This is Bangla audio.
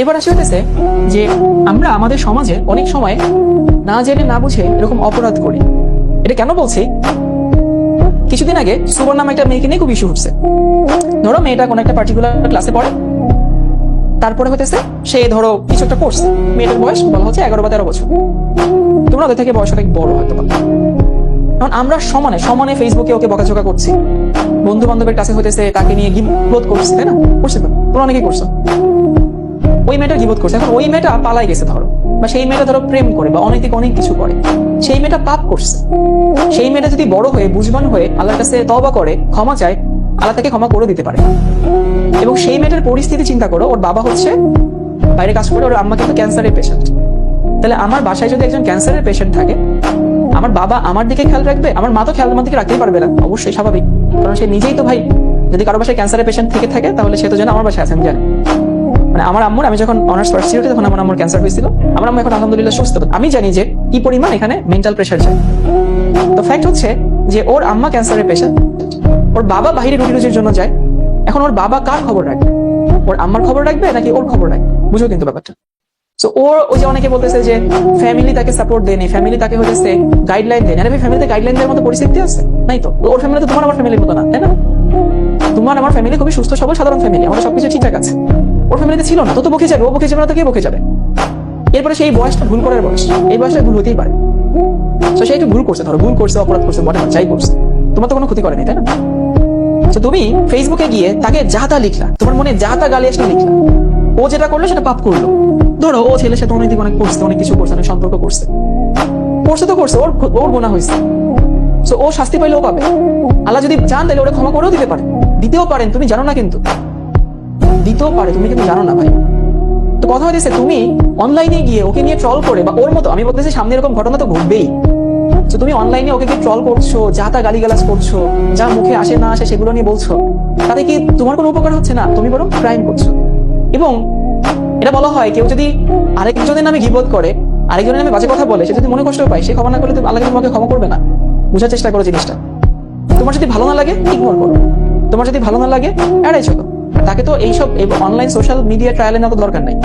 এবার আসে হতেছে যে আমরা আমাদের সমাজে অনেক সময় না জেনে না বুঝে এরকম অপরাধ করি। এটা কেন বলছি, কিছুদিন আগে সুবর্ণ নামে একটা মেয়েকে নিয়ে খুব ইস্যু উঠছে। ধরো মেয়েটা কোনো একটা পার্টিকুলার ক্লাসে পড়ে, তারপরে হতেছে সে ধরো কিছু একটা করছে, মেয়েটার বয়স বলা হচ্ছে 11 বা 13 বছর, তোমরা ওদের থেকে বয়স অনেক বড় হয়তো। এখন আমরা সমানে সমানে ফেসবুকে ওকে বকাঝকা করছি, বন্ধু বান্ধবের কাছে হতেছে তাকে নিয়ে গিবত করছি, তাই না? করছে তো, তোমরা অনেকেই করছো। ওই মেয়েটা গিবত করছে, এখন ওই মেয়েটা পালাই গেছে ধরো, বা সেই মেয়েটা ধরো প্রেম করে বা অনৈতিক অনেক কিছু করে, সেই মেয়েটা পাপ করছে। সেই মেয়েটা যদি বড় হয়ে বুঝবান হয়ে আল্লাহর কাছে তওবা করে ক্ষমা চায়, আল্লাহ তাকে ক্ষমা করে দিতে পারে। এবং সেই মেয়েটার পরিস্থিতি চিন্তা করো, ওর বাবা হচ্ছে বাইরে কাজ করে, ওর আম্মা কিন্তু ক্যান্সারের পেশেন্ট। তাহলে আমার বাসায় যদি একজন ক্যান্সারের পেশেন্ট থাকে, আমার বাবা আমার দিকে খেয়াল রাখবে? আমার মা তো খেয়াল আমার দিকে রাখতেই পারবে না, অবশ্যই স্বাভাবিক, কারণ সে নিজেই তো ভাই, যদি কারো বাসায় ক্যান্সারের পেশেন্ট থেকে থাকে তাহলে সে তো যেন আমার বাসায় আছে আমি জানি। মানে আমার আম্মুর, আমি যখন অনার্স ফার্স্ট ইয়ারে তখন আমার আম্মুর ক্যান্সার হয়েছিল, আমার আম্মু এখন আলহামদুলিল্লাহ সুস্থ। আমি জানি যে কি পরিমাণ এখানে মেন্টাল প্রেশার যায়। তো ফ্যাক্ট হচ্ছে যে ওর আম্মা ক্যান্সারের পেশেন্ট, ওর বাবা বাইরে রুটি রুজির জন্য যায়। এখন ওর বাবা কার খবর রাখবে? ওর আম্মার খবর রাখবে নাকি ওর খবর রাখবে? বুঝো কিন্তু ব্যাপারটা। তো ওই যে অনেকে বলতেছে যে ফ্যামিলি তাকে সাপোর্ট দেয়নি, ফ্যামিলি তাকে হচ্ছে গাইডলাইন দেয়। আরে ভাই, ফ্যামিলিতে গাইডলাইন দেওয়ার মতো পরিস্থিতি আছে? নাই তো। ওর ফ্যামিলি তো তোমার আমার ফ্যামিলির মতো না, তাই না? তোমার আমার ফ্যামিলি খুবই সুস্থ সবল সাধারণ ফ্যামিলি, আমাদের সবকিছু ঠিকঠাক আছে। ওর ফ্যামিলিতে ছিল না, তো বকে যাবে, ও বকে যাবে না তো কে বকে যাবে? এরপরে সেই বয়সটা ভুল করার বয়স, এই বয়সটা ভুল হতেই পারে। তো সে একটু ভুল করছে, ধরো ভুল করছে, অপরাধ করছে, বটে যাই করছে, তোমার তো কোনো ক্ষতি করেনি, তাই না? তো তুমি ফেসবুকে গিয়ে তাকে যা তা লিখলা, তোমার মনে যা তা গালি আসলে লিখলা, ও যেটা করলো সেটা পাপ করলো। ধরো ও ছেলের সাথে অনেক অনেক করছে, অনেক কিছু করছে, অনেক সম্পর্ক করছে, করছে তো করছে, ওর গুনাহ হয়েছে। তো ও শাস্তি পাইলেও পাবে। আল্লাহ যদি চান তাহলে ওরা ক্ষমা করেও দিতে পারে, দিতেও পারেন, তুমি জানো না, কিন্তু দিতেও পারে, তুমি কিন্তু জানো না ভাই। তো কথা হয়েছে, তুমি অনলাইনে গিয়ে ওকে নিয়ে ট্রল করে, বা ওর মতো, আমি বলতেছি সামনে এরকম ঘটনা তো ঘটবেই। তো তুমি অনলাইনে ওকে ট্রল করছো, যা তা গালিগালাজ করছো, যা মুখে আসে না আসে সেগুলো নিয়ে বলছো, তাতে কি তোমার কোনো উপকার হচ্ছে না? তুমি বরং ক্রাইম করছো। এবং এটা বলা হয়, কেউ যদি আরেকজনের নামে গীবত করে, আরেকজনের নামে বাজে কথা বলে, সে যদি মনে কষ্ট পায়, সে ক্ষমা না করলে আল্লাহ তোমাকে ক্ষমা করবে না। বুঝার চেষ্টা করো জিনিসটা। তোমার যদি ভালো না লাগে ইগনোর করো, তোমার যদি ভালো না লাগে এড়াই চলো। তাকে তো এইসব অনলাইন সোশ্যাল মিডিয়া ট্রায়ালের না তো দরকার নাই।